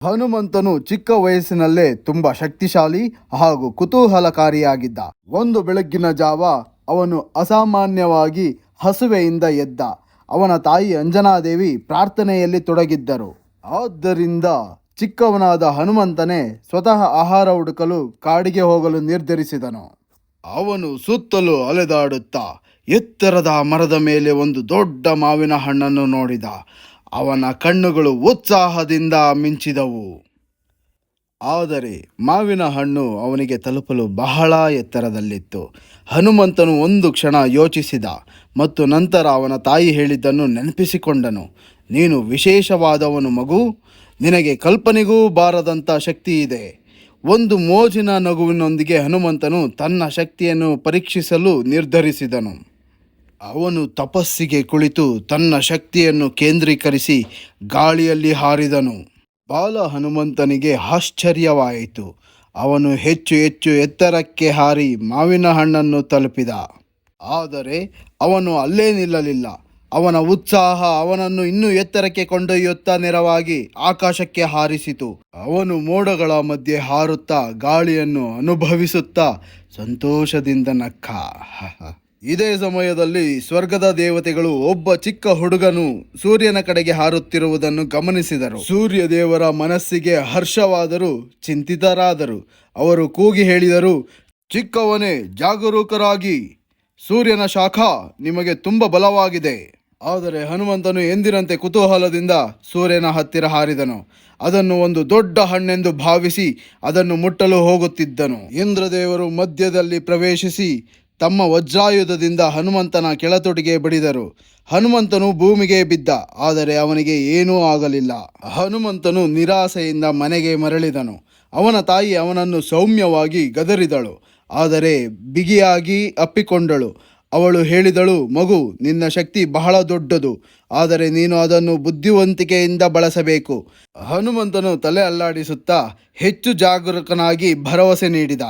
ಹನುಮಂತನು ಚಿಕ್ಕ ವಯಸ್ಸಿನಲ್ಲೇ ತುಂಬಾ ಶಕ್ತಿಶಾಲಿ ಹಾಗೂ ಕುತೂಹಲಕಾರಿಯಾಗಿದ್ದ. ಒಂದು ಬೆಳಗ್ಗಿನ ಜಾವ ಅವನು ಅಸಾಮಾನ್ಯವಾಗಿ ಹಸುವೆಯಿಂದ ಎದ್ದ. ಅವನ ತಾಯಿ ಅಂಜನಾದೇವಿ ಪ್ರಾರ್ಥನೆಯಲ್ಲಿ ತೊಡಗಿದ್ದರು. ಆದ್ದರಿಂದ ಚಿಕ್ಕವನಾದ ಹನುಮಂತನೇ ಸ್ವತಃ ಆಹಾರ ಹುಡುಕಲು ಕಾಡಿಗೆ ಹೋಗಲು ನಿರ್ಧರಿಸಿದನು. ಅವನು ಸುತ್ತಲೂ ಅಲೆದಾಡುತ್ತಾ ಎತ್ತರದ ಮರದ ಮೇಲೆ ಒಂದು ದೊಡ್ಡ ಮಾವಿನ ಹಣ್ಣನ್ನು ನೋಡಿದ. ಅವನ ಕಣ್ಣುಗಳು ಉತ್ಸಾಹದಿಂದ ಮಿಂಚಿದವು. ಆದರೆ ಮಾವಿನ ಹಣ್ಣು ಅವನಿಗೆ ತಲುಪಲು ಬಹಳ ಎತ್ತರದಲ್ಲಿತ್ತು. ಹನುಮಂತನು ಒಂದು ಕ್ಷಣ ಯೋಚಿಸಿದ ಮತ್ತು ನಂತರ ಅವನ ತಾಯಿ ಹೇಳಿದ್ದನ್ನು ನೆನಪಿಸಿಕೊಂಡನು. ನೀನು ವಿಶೇಷವಾದವನು ಮಗು, ನಿನಗೆ ಕಲ್ಪನೆಗೂ ಬಾರದಂಥ ಶಕ್ತಿ ಇದೆ. ಒಂದು ಮೋಜಿನ ನಗುವಿನೊಂದಿಗೆ ಹನುಮಂತನು ತನ್ನ ಶಕ್ತಿಯನ್ನು ಪರೀಕ್ಷಿಸಲು ನಿರ್ಧರಿಸಿದನು. ಅವನು ತಪಸ್ಸಿಗೆ ಕುಳಿತು ತನ್ನ ಶಕ್ತಿಯನ್ನು ಕೇಂದ್ರೀಕರಿಸಿ ಗಾಳಿಯಲ್ಲಿ ಹಾರಿದನು. ಬಾಲ ಹನುಮಂತನಿಗೆ ಆಶ್ಚರ್ಯವಾಯಿತು. ಅವನು ಹೆಚ್ಚು ಹೆಚ್ಚು ಎತ್ತರಕ್ಕೆ ಹಾರಿ ಮಾವಿನ ಹಣ್ಣನ್ನು ತಲುಪಿದ. ಆದರೆ ಅವನು ಅಲ್ಲೇ ನಿಲ್ಲಲಿಲ್ಲ. ಅವನ ಉತ್ಸಾಹ ಅವನನ್ನು ಇನ್ನೂ ಎತ್ತರಕ್ಕೆ ಕೊಂಡೊಯ್ಯುತ್ತಾ ನೇರವಾಗಿ ಆಕಾಶಕ್ಕೆ ಹಾರಿಸಿತು. ಅವನು ಮೋಡಗಳ ಮಧ್ಯೆ ಹಾರುತ್ತಾ ಗಾಳಿಯನ್ನು ಅನುಭವಿಸುತ್ತಾ ಸಂತೋಷದಿಂದ ನಕ್ಕ. ಇದೇ ಸಮಯದಲ್ಲಿ ಸ್ವರ್ಗದ ದೇವತೆಗಳು ಒಬ್ಬ ಚಿಕ್ಕ ಹುಡುಗನು ಸೂರ್ಯನ ಕಡೆಗೆ ಹಾರುತ್ತಿರುವುದನ್ನು ಗಮನಿಸಿದರು. ಸೂರ್ಯ ದೇವರ ಮನಸ್ಸಿಗೆ ಹರ್ಷವಾದರೂ ಚಿಂತಿತರಾದರು. ಅವರು ಕೂಗಿ ಹೇಳಿದರು, ಚಿಕ್ಕವನೇ, ಜಾಗರೂಕರಾಗಿ, ಸೂರ್ಯನ ಶಾಖ ನಿಮಗೆ ತುಂಬ ಬಲವಾಗಿದೆ. ಆದರೆ ಹನುಮಂತನು ಎಂದಿನಂತೆ ಕುತೂಹಲದಿಂದ ಸೂರ್ಯನ ಹತ್ತಿರ ಹಾರಿದನು. ಅದನ್ನು ಒಂದು ದೊಡ್ಡ ಹಣ್ಣೆಂದು ಭಾವಿಸಿ ಅದನ್ನು ಮುಟ್ಟಲು ಹೋಗುತ್ತಿದ್ದನು. ಇಂದ್ರದೇವರು ಮಧ್ಯದಲ್ಲಿ ಪ್ರವೇಶಿಸಿ ತಮ್ಮ ವಜ್ರಾಯುಧದಿಂದ ಹನುಮಂತನ ಕೆಳತೊಟಿಗೆ ಬಡಿದರು. ಹನುಮಂತನು ಭೂಮಿಗೆ ಬಿದ್ದ, ಆದರೆ ಅವನಿಗೆ ಏನೂ ಆಗಲಿಲ್ಲ. ಹನುಮಂತನು ನಿರಾಸೆಯಿಂದ ಮನೆಗೆ ಮರಳಿದನು. ಅವನ ತಾಯಿ ಅವನನ್ನು ಸೌಮ್ಯವಾಗಿ ಗದರಿದಳು, ಆದರೆ ಬಿಗಿಯಾಗಿ ಅಪ್ಪಿಕೊಂಡಳು. ಅವಳು ಹೇಳಿದಳು, ಮಗು, ನಿನ್ನ ಶಕ್ತಿ ಬಹಳ ದೊಡ್ಡದು, ಆದರೆ ನೀನು ಅದನ್ನು ಬುದ್ಧಿವಂತಿಕೆಯಿಂದ ಬಳಸಬೇಕು. ಹನುಮಂತನು ತಲೆ ಅಲ್ಲಾಡಿಸುತ್ತಾ ಹೆಚ್ಚು ಜಾಗರೂಕನಾಗಿ ಭರವಸೆ ನೀಡಿದ.